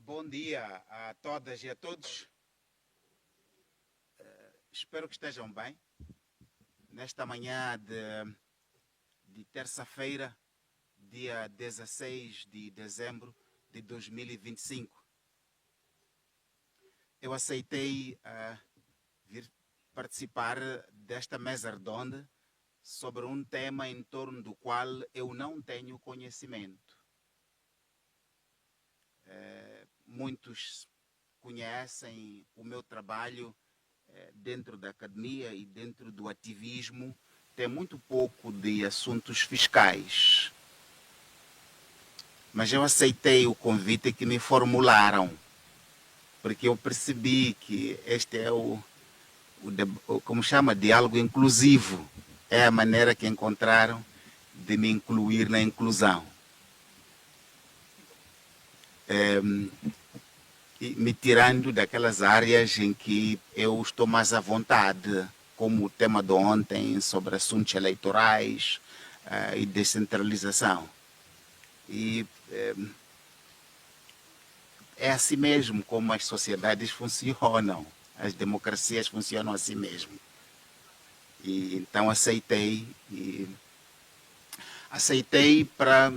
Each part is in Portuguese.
Bom dia a todas e a todos. Espero que estejam bem. Nesta manhã de terça-feira, dia 16 de dezembro de 2025. Eu aceitei vir participar desta mesa redonda sobre um tema em torno do qual eu não tenho conhecimento. Muitos conhecem o meu trabalho dentro da academia e dentro do ativismo. Tem muito pouco de assuntos fiscais. Mas eu aceitei o convite que me formularam, porque eu percebi que este é como chama, diálogo inclusivo. É a maneira que encontraram de me incluir na inclusão. E me tirando daquelas áreas em que eu estou mais à vontade, como o tema de ontem sobre assuntos eleitorais e descentralização. E é assim mesmo como as sociedades funcionam, as democracias funcionam assim mesmo. E então aceitei para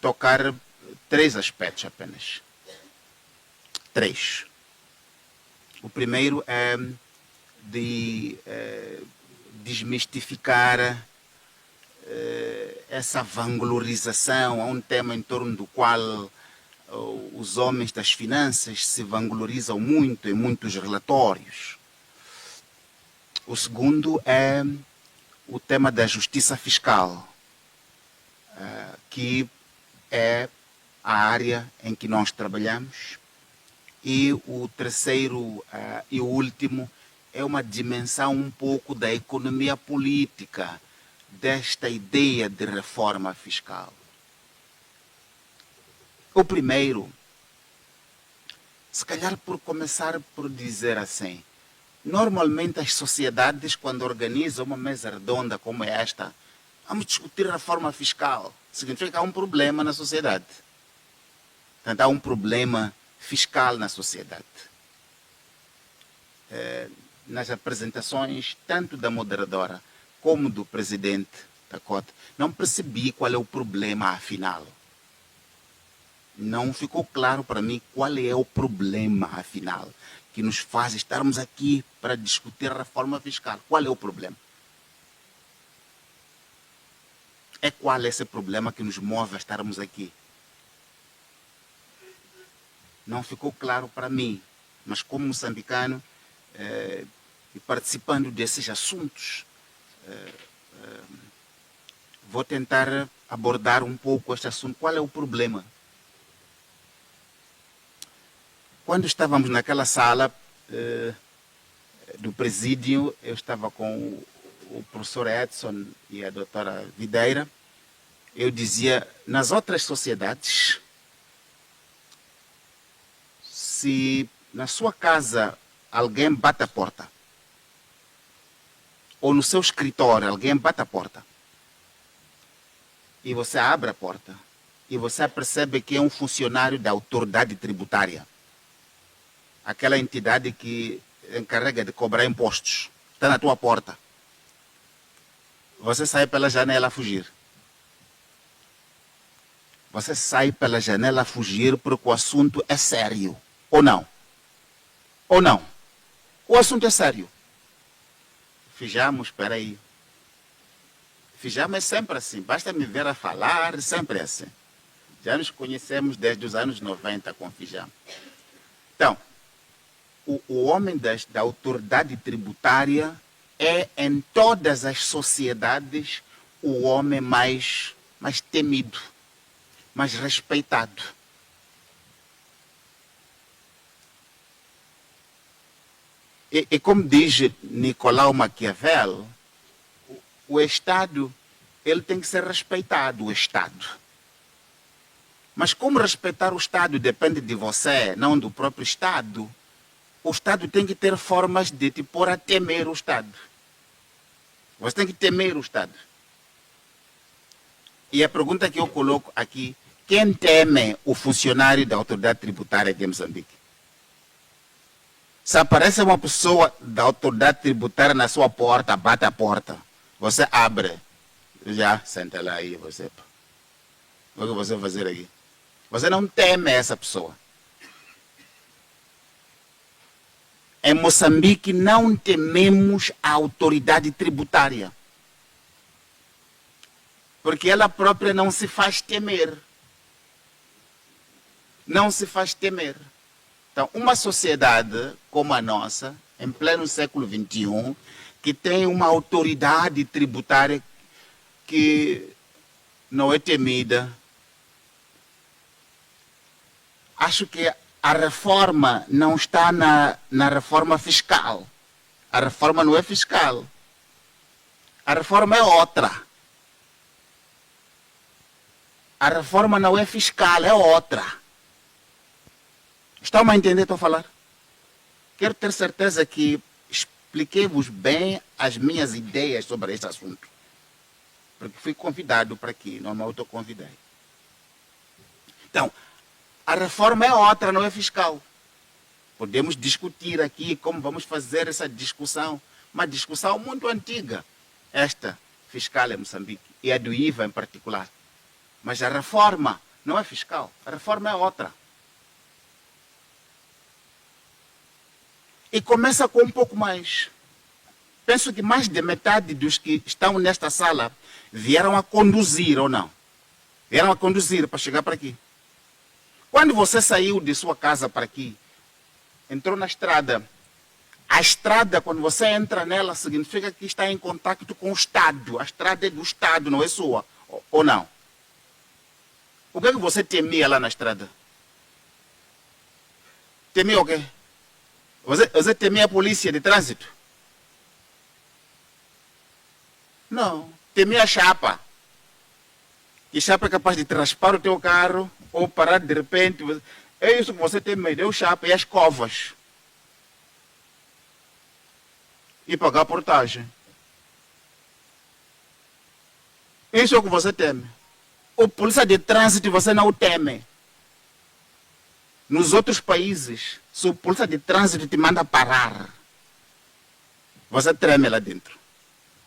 tocar três aspectos apenas. Três. O primeiro é de desmistificar essa vanglorização a um tema em torno do qual os homens das finanças se vanglorizam muito em muitos relatórios. O segundo é o tema da justiça fiscal, que é a área em que nós trabalhamos. E o terceiro e o último é uma dimensão um pouco da economia política desta ideia de reforma fiscal. O primeiro, se calhar por começar por dizer assim, normalmente as sociedades, quando organizam uma mesa redonda como esta, vamos discutir reforma fiscal. Significa que há um problema na sociedade. Portanto, há um problema fiscal na sociedade. Nas apresentações, tanto da moderadora como do presidente da COT, não percebi qual é o problema afinal. Não ficou claro para mim qual é o problema afinal que nos faz estarmos aqui para discutir a reforma fiscal. Qual é o problema? Qual é esse problema que nos move a estarmos aqui? Não ficou claro para mim, mas como moçambicano e participando desses assuntos, vou tentar abordar um pouco este assunto. Qual é o problema? Quando estávamos naquela sala do presídio, eu estava com o professor Edson e a doutora Videira. Eu dizia, nas outras sociedades, se na sua casa alguém bate a porta, ou no seu escritório alguém bate a porta, e você abre a porta, e você percebe que é um funcionário da autoridade tributária, aquela entidade que encarrega de cobrar impostos, está na tua porta, você sai pela janela a fugir. Você sai pela janela a fugir porque o assunto é sério. Ou não? Ou não? O assunto é sério. Fijamos, espera aí. Fijamos é sempre assim. Basta me ver a falar, sempre assim. Já nos conhecemos desde os anos 90 com Fijamos. Então, o homem da autoridade tributária é, em todas as sociedades, o homem mais temido, mais respeitado. E como diz Nicolau Maquiavel, o Estado ele tem que ser respeitado, o Estado. Mas como respeitar o Estado depende de você, não do próprio Estado, o Estado tem que ter formas de te pôr a temer o Estado. Você tem que temer o Estado. E a pergunta que eu coloco aqui Quem teme o funcionário da autoridade tributária aqui em Moçambique? Se aparece uma pessoa da autoridade tributária na sua porta, bate a porta, você abre, já senta lá aí, você. O que você vai fazer aqui? Você não teme essa pessoa. Em Moçambique não tememos a autoridade tributária. Porque ela própria não se faz temer. Não se faz temer. Então, uma sociedade como a nossa, em pleno século XXI, que tem uma autoridade tributária que não é temida, acho que a reforma não está na reforma fiscal. A reforma não é fiscal. A reforma é outra. A reforma não é fiscal, é outra. Estão a entender o que estou a falar? Quero ter certeza que expliquei-vos bem as minhas ideias sobre este assunto. Porque fui convidado para aqui, não me autoconvidei. Então, a reforma é outra, não é fiscal. Podemos discutir aqui como vamos fazer essa discussão. Uma discussão muito antiga. Esta fiscal em Moçambique e a do IVA em particular. Mas a reforma não é fiscal. A reforma é outra. E começa com um pouco mais. Penso que mais de metade dos que estão nesta sala vieram a conduzir ou não. Vieram a conduzir para chegar para aqui. Quando você saiu de sua casa para aqui, entrou na estrada, a estrada, quando você entra nela, significa que está em contato com o Estado. A estrada é do Estado, não é sua. Ou não? O que é que você temia lá na estrada? Temia o quê? Você temia a polícia de trânsito? Não. Temia a chapa. E chapa é capaz de raspar o teu carro ou parar de repente. É isso que você tem medo, é o chapa e as covas. E pagar a portagem. Isso é o que você teme. O polícia de trânsito você não o teme. Nos outros países, se o polícia de trânsito te manda parar, você treme lá dentro.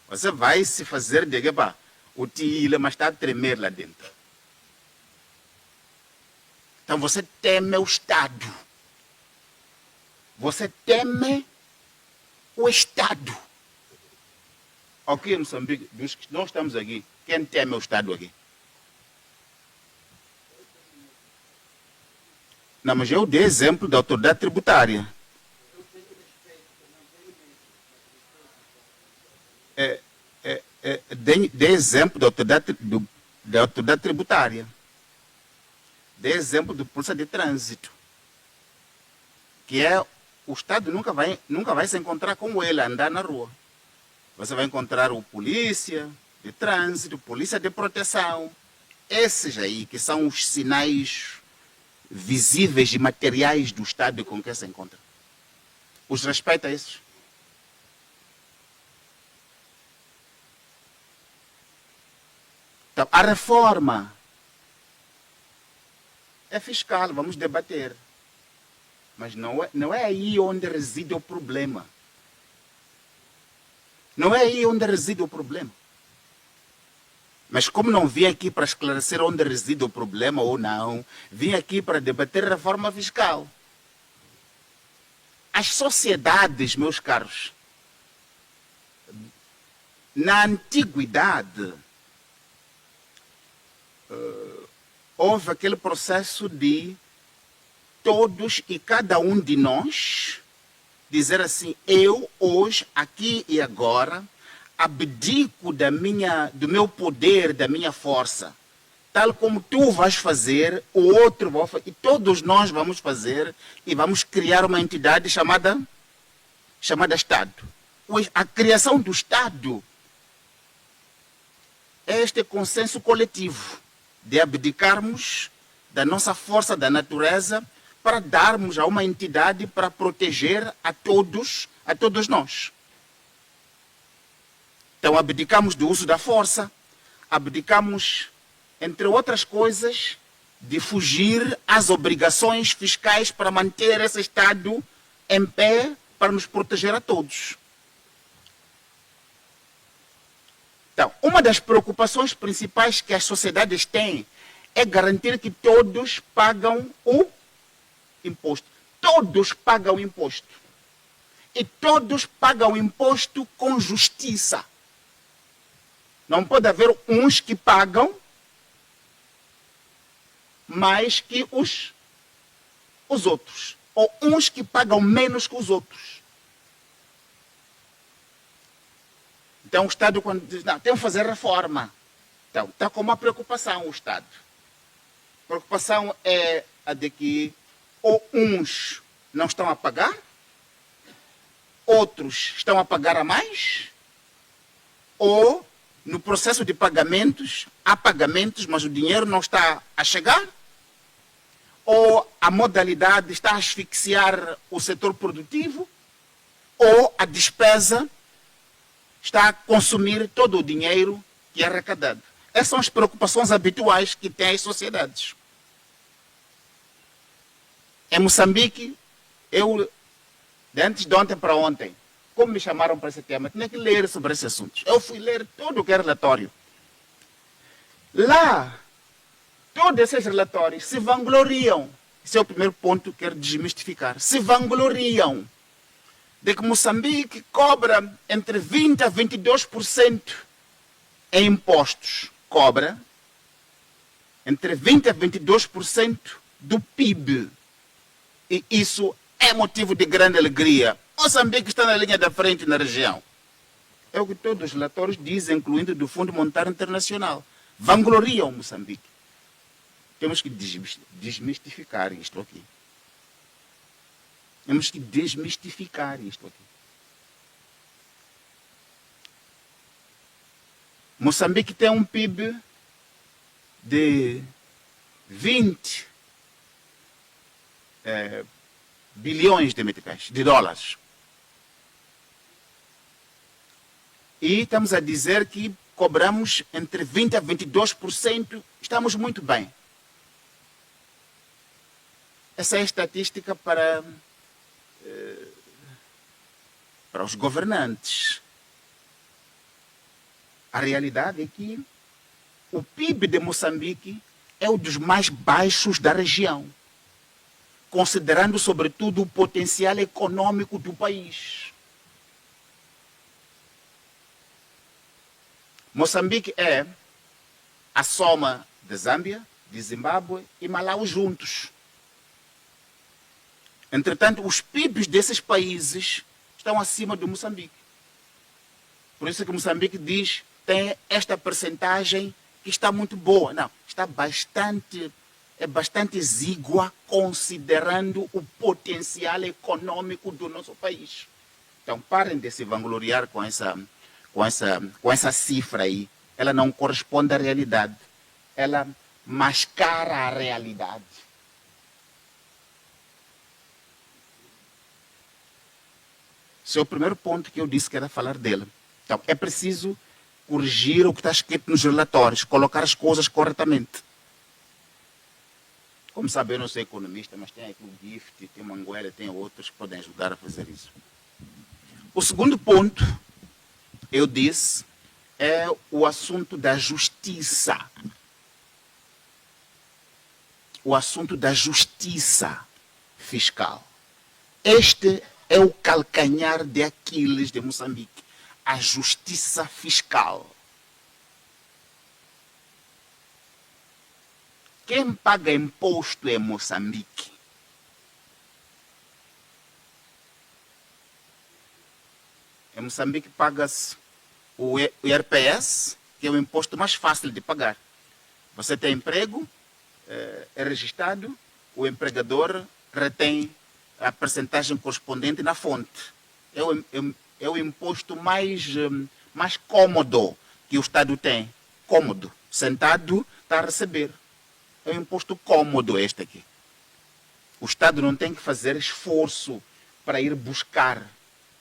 Você vai se fazer de que o tile, mas está a tremer lá dentro. Então você teme o Estado. Você teme o Estado. Aqui em Moçambique, dos que nós estamos aqui, quem teme o Estado aqui? Não, mas eu dei exemplo da autoridade tributária. Dei exemplo da autoridade tributária. Dei exemplo do polícia de trânsito. Que é, o Estado nunca vai se encontrar com ele, andar na rua. Você vai encontrar o polícia de trânsito, polícia de proteção. Esses aí que são os sinais visíveis e materiais do Estado com que se encontra. Os respeita esses? Então, a reforma é fiscal, vamos debater. Mas não é aí onde reside o problema. Não é aí onde reside o problema. Mas como não vim aqui para esclarecer onde reside o problema ou não, vim aqui para debater reforma fiscal. As sociedades, meus caros, na antiguidade, houve aquele processo de todos e cada um de nós dizer assim, eu hoje, aqui e agora, abdico do meu poder, da minha força. Tal como tu vais fazer, o outro vai fazer, e todos nós vamos fazer, e vamos criar uma entidade chamada Estado. A criação do Estado é este consenso coletivo de abdicarmos da nossa força da natureza para darmos a uma entidade para proteger a todos nós. Então, abdicamos do uso da força, abdicamos, entre outras coisas, de fugir às obrigações fiscais para manter esse Estado em pé, para nos proteger a todos. Então, uma das preocupações principais que as sociedades têm é garantir que todos pagam o imposto. Todos pagam imposto. E todos pagam imposto com justiça. Não pode haver uns que pagam mais que os outros. Ou uns que pagam menos que os outros. Então o Estado, quando diz, não, tem que fazer reforma. Então, está com uma preocupação o Estado. A preocupação é a de que ou uns não estão a pagar, outros estão a pagar a mais, ou no processo de pagamentos, há pagamentos, mas o dinheiro não está a chegar, ou a modalidade está a asfixiar o setor produtivo, ou a despesa está a consumir todo o dinheiro que é arrecadado. Essas são as preocupações habituais que têm as sociedades. Em Moçambique, eu, de antes de ontem para ontem, como me chamaram para esse tema, tinha que ler sobre esses assuntos. Eu fui ler todo o que é relatório. Lá, todos esses relatórios se vangloriam. Esse é o primeiro ponto que quero desmistificar. Se vangloriam de que Moçambique cobra entre 20% a 22% em impostos. Cobra entre 20% a 22% do PIB. E isso é motivo de grande alegria. Moçambique está na linha da frente na região. É o que todos os relatórios dizem, incluindo do Fundo Monetário Internacional. Vangloriam Moçambique. Temos que desmistificar isto aqui. Temos que desmistificar isto aqui. Moçambique tem um PIB de 20 bilhões de meticais, de dólares. E estamos a dizer que cobramos entre 20% a 22%, estamos muito bem. Essa é a estatística para os governantes. A realidade é que o PIB de Moçambique é um dos mais baixos da região, considerando, sobretudo, o potencial econômico do país. Moçambique é a soma de Zâmbia, de Zimbábue e Malawi juntos. Entretanto, os PIBs desses países estão acima do Moçambique. Por isso que Moçambique diz tem esta percentagem que está muito boa. Não, está bastante exígua, considerando o potencial econômico do nosso país. Então, parem de se vangloriar com essa cifra aí. Ela não corresponde à realidade. Ela mascara a realidade. Esse é o primeiro ponto que eu disse que era falar dele. Então, é preciso corrigir o que está escrito nos relatórios, colocar as coisas corretamente. Como sabe, eu não sou economista, mas tem aqui o Gift, tem o Manguela, tem outros que podem ajudar a fazer isso. O segundo ponto, eu disse, é o assunto da justiça. O assunto da justiça fiscal. Este é o calcanhar de Aquiles de Moçambique. A justiça fiscal. Quem paga imposto é Moçambique. Em Moçambique paga-se o IRPS, que é o imposto mais fácil de pagar. Você tem emprego, é registrado, o empregador retém a percentagem correspondente na fonte. É o imposto mais cômodo que o Estado tem. Cômodo. Sentado, está a receber. É um imposto cômodo este aqui. O Estado não tem que fazer esforço para ir buscar.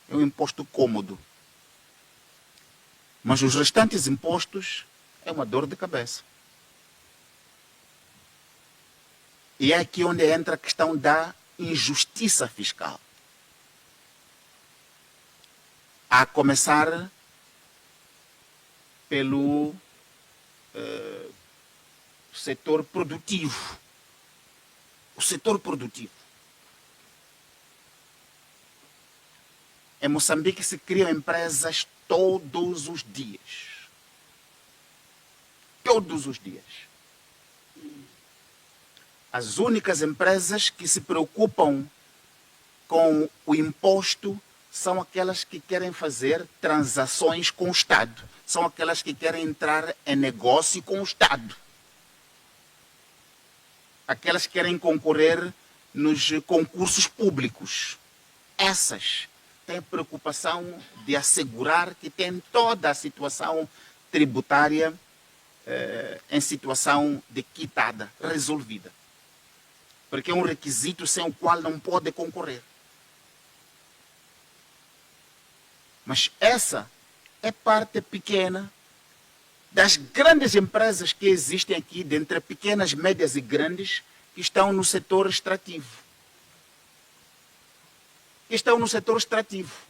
É um imposto cômodo. Mas os restantes impostos é uma dor de cabeça. E é aqui onde entra a questão da injustiça fiscal. A começar pelo setor produtivo. O setor produtivo. Em Moçambique se criam empresas todos os dias. Todos os dias. As únicas empresas que se preocupam com o imposto são aquelas que querem fazer transações com o Estado. São aquelas que querem entrar em negócio com o Estado. Aquelas que querem concorrer nos concursos públicos. Essas têm preocupação de assegurar que têm toda a situação tributária em situação de quitada, resolvida. Porque é um requisito sem o qual não pode concorrer. Mas essa é parte pequena das grandes empresas que existem aqui, dentre pequenas, médias e grandes, que estão no setor extrativo. Estão no setor extrativo.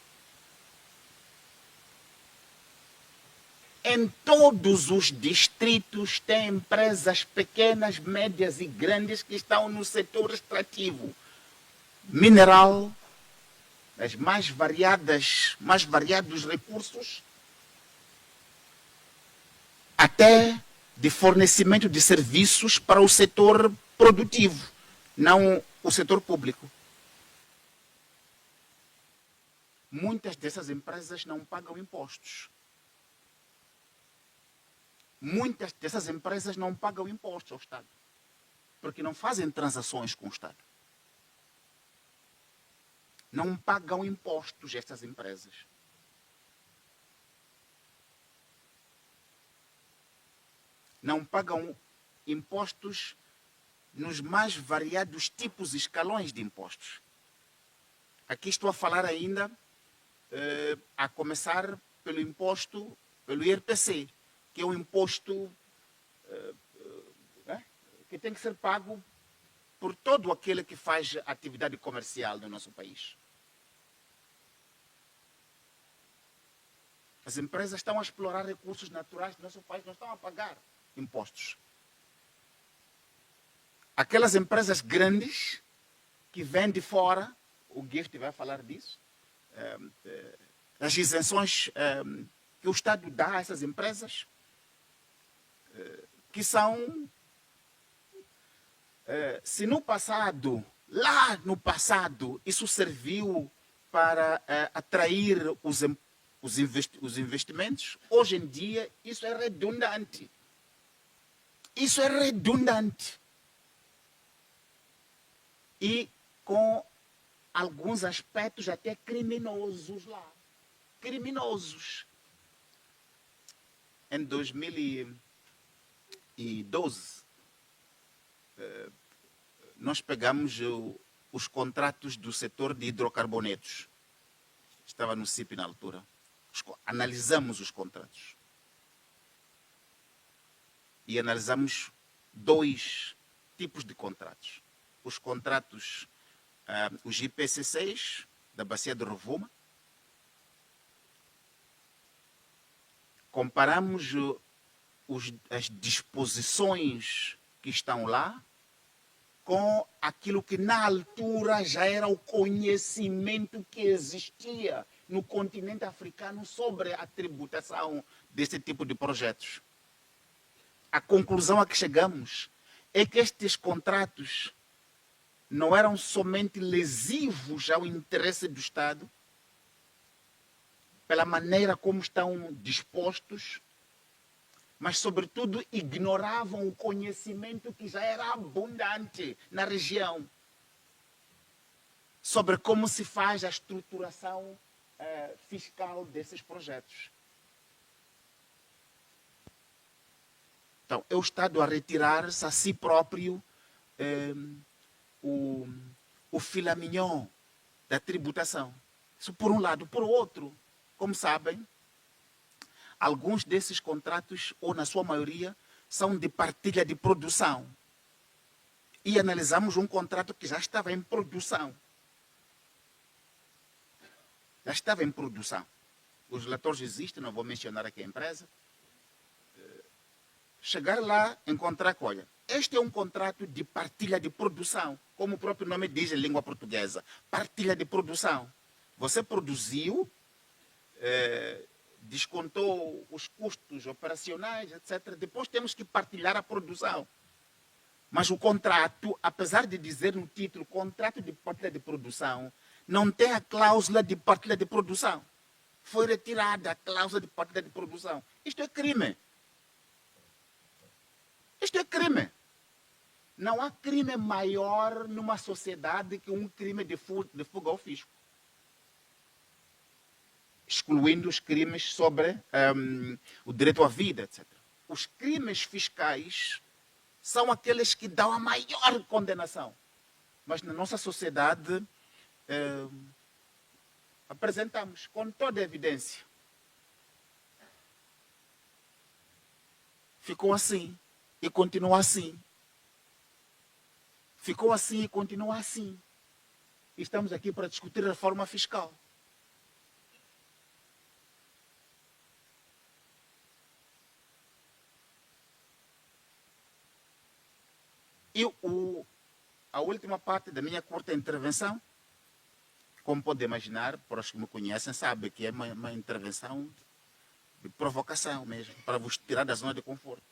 Em todos os distritos tem empresas pequenas, médias e grandes que estão no setor extrativo. Mineral, as mais variados recursos, até de fornecimento de serviços para o setor produtivo, não o setor público. Muitas dessas empresas não pagam impostos. Muitas dessas empresas não pagam impostos ao Estado, porque não fazem transações com o Estado. Não pagam impostos estas empresas. Não pagam impostos nos mais variados tipos e escalões de impostos. Aqui estou a falar ainda, a começar pelo imposto, pelo IRPC, que é um imposto que tem que ser pago por todo aquele que faz atividade comercial no nosso país. As empresas estão a explorar recursos naturais do nosso país, não estão a pagar impostos. Aquelas empresas grandes que vêm de fora, o Gift vai falar disso, as isenções que o Estado dá a essas empresas, que são, se no passado, lá no passado, isso serviu para atrair os investimentos, hoje em dia isso é redundante. Isso é redundante. E com alguns aspectos até criminosos lá. Criminosos. Em 2012, nós pegamos os contratos do setor de hidrocarbonetos. Estava no CIP na altura. Analisamos os contratos. E analisamos dois tipos de contratos. Os contratos, os IPC6, da Bacia de Rovuma. Comparamos as disposições que estão lá com aquilo que na altura já era o conhecimento que existia no continente africano sobre a tributação desse tipo de projetos. A conclusão a que chegamos é que estes contratos não eram somente lesivos ao interesse do Estado, pela maneira como estão dispostos, mas, sobretudo, ignoravam o conhecimento que já era abundante na região sobre como se faz a estruturação fiscal desses projetos. Então, é o Estado a retirar-se a si próprio o filé mignon da tributação. Isso por um lado. Por outro, como sabem, alguns desses contratos, ou na sua maioria, são de partilha de produção. e analisamos um contrato que já estava em produção. Já estava em produção. Os relatores existem, não vou mencionar aqui a empresa. Chegar lá, encontrar que, olha, este é um contrato de partilha de produção, como o próprio nome diz em língua portuguesa, partilha de produção. Você produziu, descontou os custos operacionais, etc. Depois temos que partilhar a produção. Mas o contrato, apesar de dizer no título contrato de partilha de produção, não tem a cláusula de partilha de produção. Foi retirada a cláusula de partilha de produção. Isto é crime. Isto é crime. Não há crime maior numa sociedade que um crime de fuga ao fisco. Excluindo os crimes sobre o direito à vida, etc. Os crimes fiscais são aqueles que dão a maior condenação. Mas na nossa sociedade apresentamos com toda a evidência. Ficou assim e continua assim. Ficou assim e continua assim. E estamos aqui para discutir a reforma fiscal. E a última parte da minha curta intervenção, como pode imaginar, para os que me conhecem, sabem que é uma intervenção de provocação mesmo, para vos tirar da zona de conforto.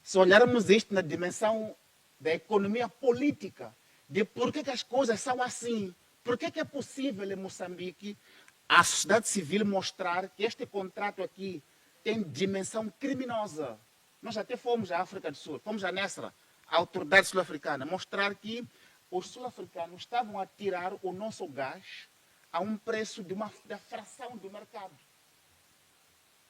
Se olharmos isto na dimensão da economia política, de por que as coisas são assim, por que é possível em Moçambique a sociedade civil mostrar que este contrato aqui tem dimensão criminosa. Nós até fomos à África do Sul, fomos à NESRA, a autoridade sul-africana, mostrar que os sul-africanos estavam a tirar o nosso gás a um preço da fração do mercado.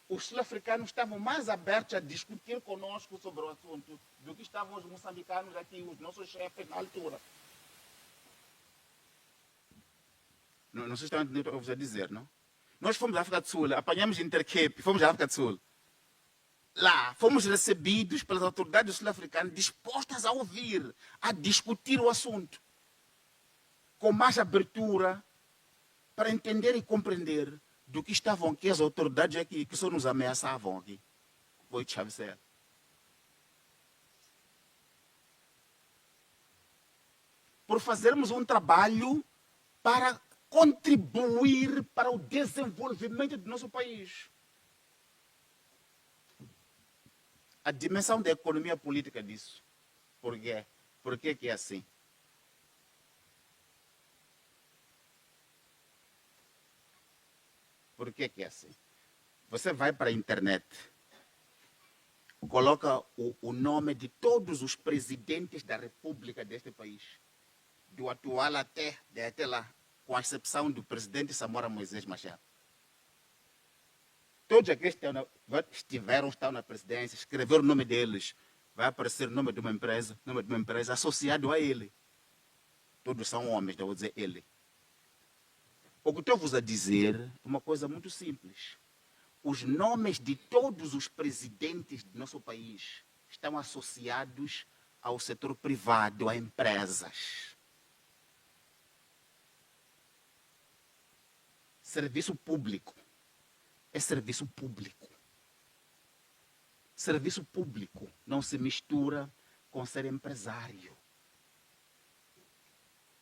Os sul-africanos estavam mais abertos a discutir conosco sobre o assunto do que estavam os moçambicanos aqui, os nossos chefes na altura. Não sei se estão entendendo o que eu vou dizer, não? Nós fomos à África do Sul, apanhamos Intercape, fomos à África do Sul. Lá, fomos recebidos pelas autoridades sul-africanas dispostas a ouvir, a discutir o assunto, com mais abertura, para entender e compreender do que estavam aqui as autoridades aqui, que só nos ameaçavam aqui. Foi Chavisel. Por fazermos um trabalho para contribuir para o desenvolvimento do nosso país. A dimensão da economia política disso. Por quê? Por que é assim? Por que é assim? Você vai para a internet, coloca o nome de todos os presidentes da República deste país, do atual até lá, com a exceção do presidente Samora Moisés Machado. Todos aqueles que estão na presidência, escreveram o nome deles, vai aparecer o nome de uma empresa associado a ele. Todos são homens, devo dizer ele. O que estou-vos a dizer é uma coisa muito simples. Os nomes de todos os presidentes do nosso país estão associados ao setor privado, a empresas. Serviço público. É serviço público. Serviço público não se mistura com ser empresário.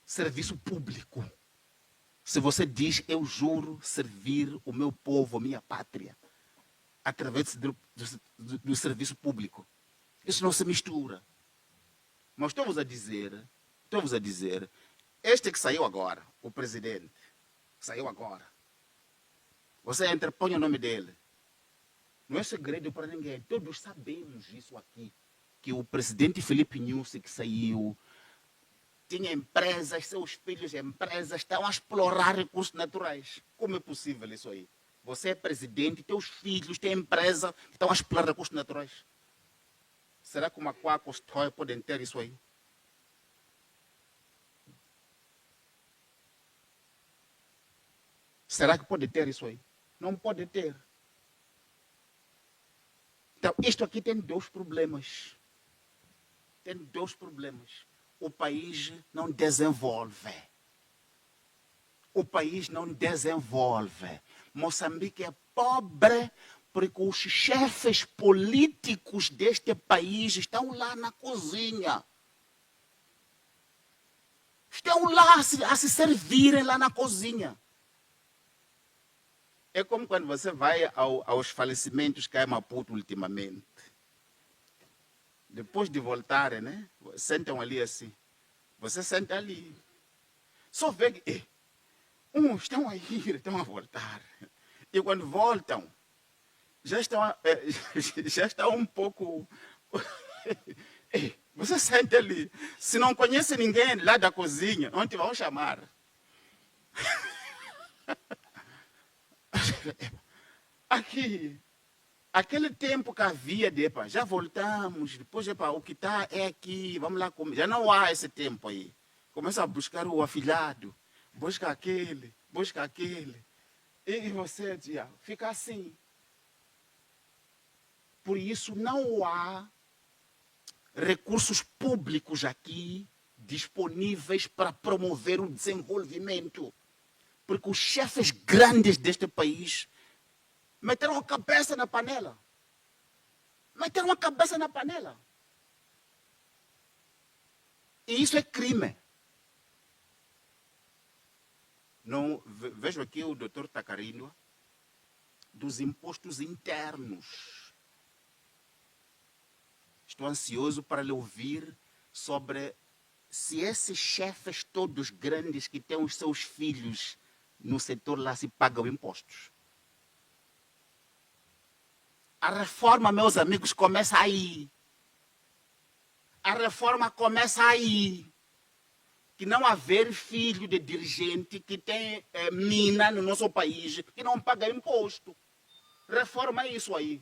Serviço público. Se você diz, eu juro servir o meu povo, a minha pátria, através do serviço público, isso não se mistura. Mas estou-vos a dizer, este que saiu agora, o presidente, saiu agora, você entra, põe o nome dele. Não é segredo para ninguém. Todos sabemos isso aqui. Que o presidente Filipe Nyusi, que saiu, tinha empresas, seus filhos empresas, estão a explorar recursos naturais. Como é possível isso aí? Você é presidente, teus filhos têm empresa que estão a explorar recursos naturais. Será que uma Quaco Stoy podem ter isso aí? Será que pode ter isso aí? Não pode ter. Então, isto aqui tem dois problemas. tem dois problemas. O país não desenvolve. O país não desenvolve. Moçambique é pobre porque os chefes políticos deste país estão lá na cozinha. Estão lá a se servirem lá na cozinha. É como quando você vai aos falecimentos cá em Maputo ultimamente. Depois de voltarem, né? Sentam ali assim. Você senta ali. Só vê que estão a ir, estão a voltar. E quando voltam, já estão um pouco... Você sente ali. Se não conhece ninguém lá da cozinha, onde vão chamar? Aqui, aquele tempo que havia de, já voltamos, depois, o que está é aqui, vamos lá comer. Já não há esse tempo aí. Começa a buscar o afilhado, busca aquele. E você fica assim. Por isso, não há recursos públicos aqui disponíveis para promover o desenvolvimento. Porque os chefes grandes deste país meteram a cabeça na panela. Meteram a cabeça na panela. E isso é crime. Não, vejo aqui o doutor Tacarino dos impostos internos. Estou ansioso para lhe ouvir sobre se esses chefes todos grandes que têm os seus filhos no setor lá se pagam impostos. A reforma, meus amigos, começa aí. A reforma começa aí. Que não haver filho de dirigente que tem mina no nosso país que não paga imposto. Reforma é isso aí.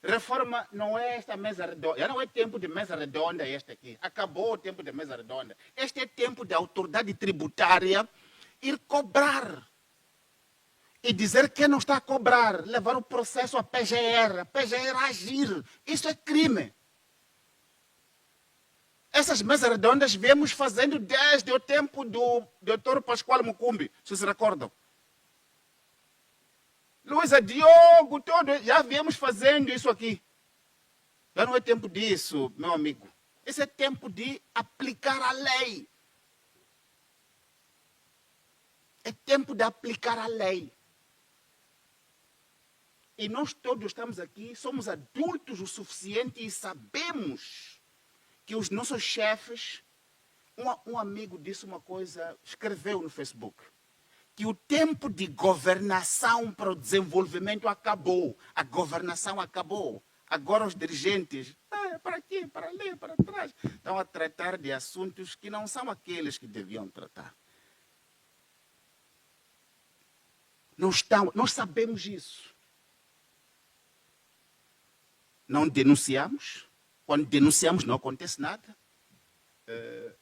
Reforma não é esta mesa redonda. Já não é tempo de mesa redonda este aqui. Acabou o tempo de mesa redonda. Este é tempo da autoridade tributária ir cobrar. E dizer que não está a cobrar. Levar o processo à PGR. A PGR agir. Isso é crime. Essas mesas redondas viemos fazendo desde o tempo do Dr. Pascoal Mucumbi. Vocês se recordam? Luísa Diogo, já viemos fazendo isso aqui. Já não é tempo disso, meu amigo. Esse é tempo de aplicar a lei. É tempo de aplicar a lei. E nós todos estamos aqui, somos adultos o suficiente e sabemos que os nossos chefes... Um amigo disse uma coisa, escreveu no Facebook, que o tempo de governação para o desenvolvimento acabou. A governação acabou. Agora os dirigentes, para aqui, para ali, para trás, estão a tratar de assuntos que não são aqueles que deviam tratar. Nós sabemos isso. Não denunciamos. Quando denunciamos não acontece nada.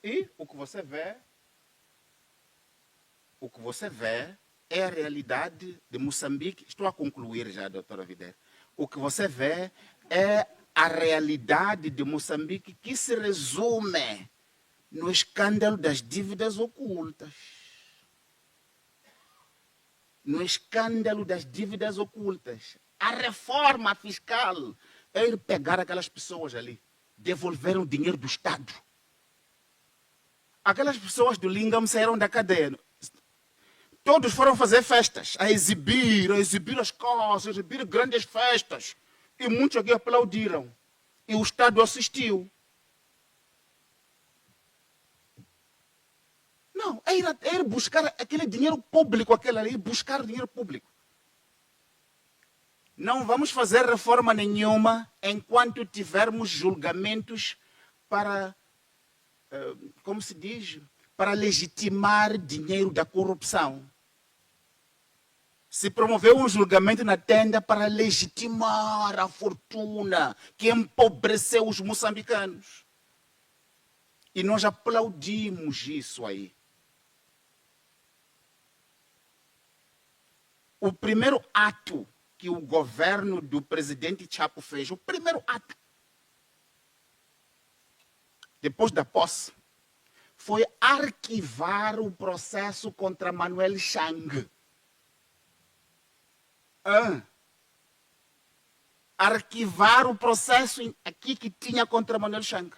E o que você vê é a realidade de Moçambique. Estou a concluir já, doutora Videira. O que você vê é a realidade de Moçambique que se resume no escândalo das dívidas ocultas. No escândalo das dívidas ocultas. A reforma fiscal é ir pegar aquelas pessoas ali, devolver o dinheiro do Estado. Aquelas pessoas do Lingam saíram da cadeia. Todos foram fazer festas, a exibir as coisas, a exibir grandes festas. E muitos aqui aplaudiram. E o Estado assistiu. Não, é ir buscar aquele dinheiro público, ir buscar dinheiro público. Não vamos fazer reforma nenhuma enquanto tivermos julgamentos para, como se diz, para legitimar dinheiro da corrupção. Se promoveu um julgamento na tenda para legitimar a fortuna que empobreceu os moçambicanos. E nós aplaudimos isso aí. O primeiro ato que o governo do presidente Chapo fez, o primeiro ato, depois da posse, foi arquivar o processo contra Manuel Chang. Arquivar o processo aqui que tinha contra Manuel Chang.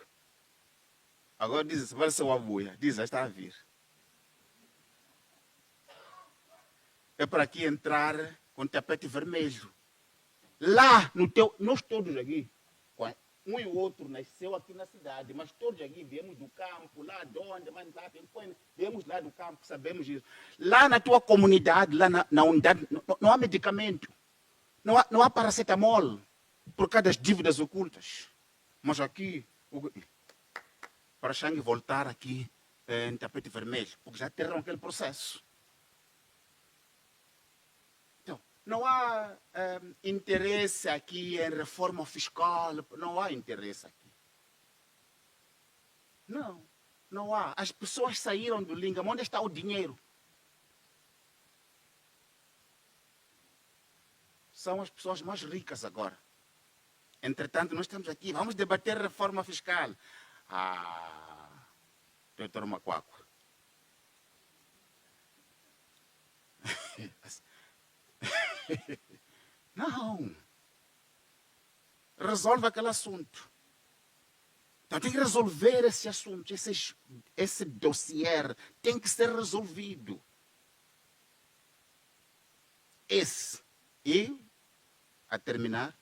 Agora diz, vai ser o abuia. Diz, já está a vir. É para aqui entrar com tapete vermelho. Lá, nós todos aqui, um e o outro nasceu aqui na cidade, mas todos aqui viemos do campo, lá de onde, viemos lá do campo, sabemos isso. Lá na tua comunidade, lá na unidade, não há medicamento, não há paracetamol, por causa das dívidas ocultas. Mas aqui, para Chang voltar aqui em tapete vermelho, porque já terão aquele processo. Então, não há interesse aqui em reforma fiscal, não há interesse aqui. Não há. As pessoas saíram do Lingam, onde está o dinheiro? São as pessoas mais ricas agora. Entretanto, nós estamos aqui, vamos debater reforma fiscal. Doutor Macuaco. Não. Resolve aquele assunto. Então tem que resolver esse assunto, esse dossiê tem que ser resolvido. E, a terminar,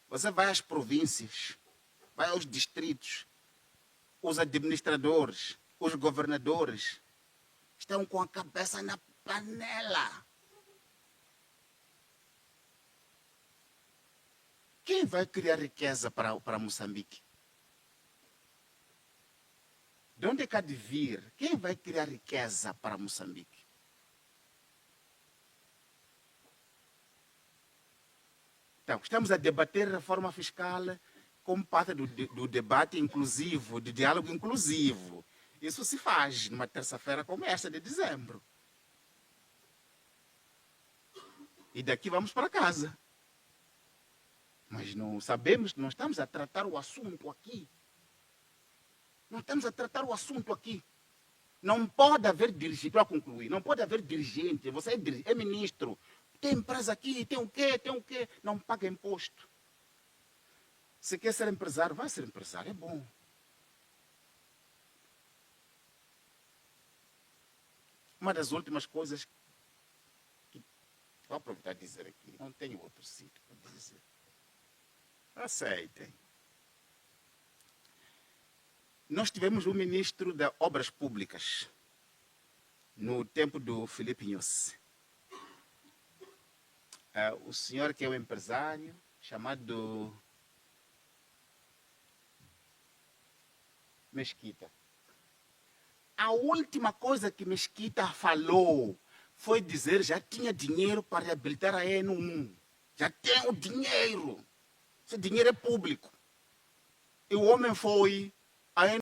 você vai às províncias, vai aos distritos, os administradores, os governadores estão com a cabeça na panela. Quem vai criar riqueza para Moçambique? De onde é que há de vir? Quem vai criar riqueza para Moçambique? Então, estamos a debater reforma fiscal como parte do debate inclusivo, de diálogo inclusivo. Isso se faz numa terça-feira como esta de dezembro. E daqui vamos para casa. Mas não sabemos, não estamos a tratar o assunto aqui. Não estamos a tratar o assunto aqui. Não pode haver dirigente, para concluir, não pode haver dirigente, você é ministro, tem empresa aqui, tem o quê, não paga imposto. Se quer ser empresário, vai ser empresário, é bom. Uma das últimas coisas que vou aproveitar de dizer aqui, não tenho outro sítio para dizer. Aceitem. Nós tivemos um ministro das Obras Públicas no tempo do Filipe Nyusi. O senhor que é um empresário chamado Mesquita. A última coisa que Mesquita falou foi dizer já tinha dinheiro para reabilitar a N1. Já tem o dinheiro. Esse dinheiro é público. E o homem foi, a